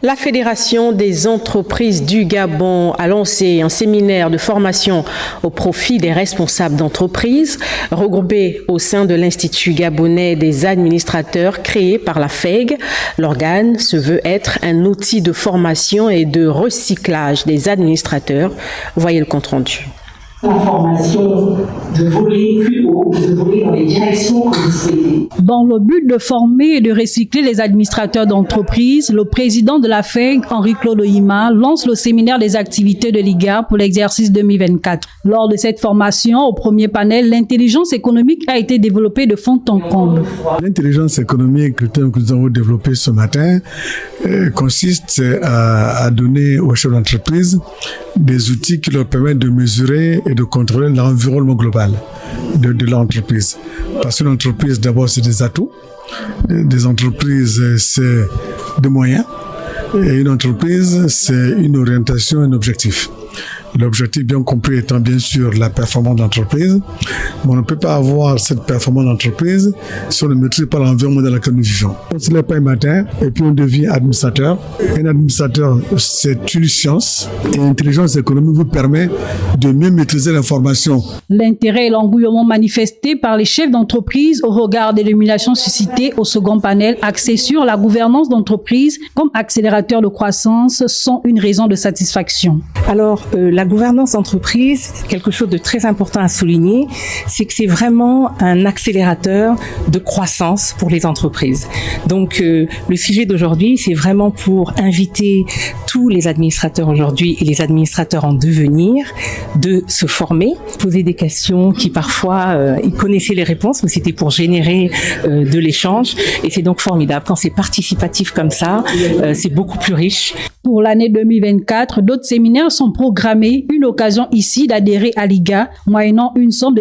La Fédération des entreprises du Gabon a lancé un séminaire de formation au profit des responsables d'entreprises, regroupés au sein de l'Institut gabonais des administrateurs créé par la FEG. L'organe se veut être un outil de formation et de recyclage des administrateurs. Voyez le compte-rendu. La formation de voler plus haut, de voler dans les directions que vous souhaitez. Dans le but de former et de recycler les administrateurs d'entreprise, le président de la FEG, Henri-Claude Oyima, lance le séminaire des activités de l'IGA pour l'exercice 2024. Lors de cette formation, au premier panel, l'intelligence économique a été développée de fond en comble. L'intelligence économique que nous avons développé ce matin consiste à donner aux chefs d'entreprise des outils qui leur permettent de mesurer et de contrôler l'environnement global de l'entreprise. Parce que l'entreprise, d'abord, c'est des atouts. Des entreprises, c'est des moyens. Et une entreprise, c'est une orientation, un objectif. L'objectif bien compris étant bien sûr la performance de l'entreprise. Mais on ne peut pas avoir cette performance d'entreprise si on ne maîtrise pas l'environnement dans lequel nous vivons. On se lève pas un matin et puis on devient administrateur. Un administrateur, c'est une science et l'intelligence économique vous permet de mieux maîtriser l'information. L'intérêt et l'engouement manifestés par les chefs d'entreprise au regard des illuminations suscitées au second panel axé sur la gouvernance d'entreprise comme accélérateur de croissance sont une raison de satisfaction. Alors, la gouvernance d'entreprise, quelque chose de très important à souligner, c'est que c'est vraiment un accélérateur de croissance pour les entreprises. Donc, le sujet d'aujourd'hui, c'est vraiment pour inviter tous les administrateurs aujourd'hui et les administrateurs en devenir de se former, poser des questions qui parfois, ils connaissaient les réponses, mais c'était pour générer de l'échange. Et c'est donc formidable. Quand c'est participatif comme ça, c'est beaucoup plus riche. Pour l'année 2024, d'autres séminaires sont programmés. Une occasion ici d'adhérer à l'IGA, moyennant une somme de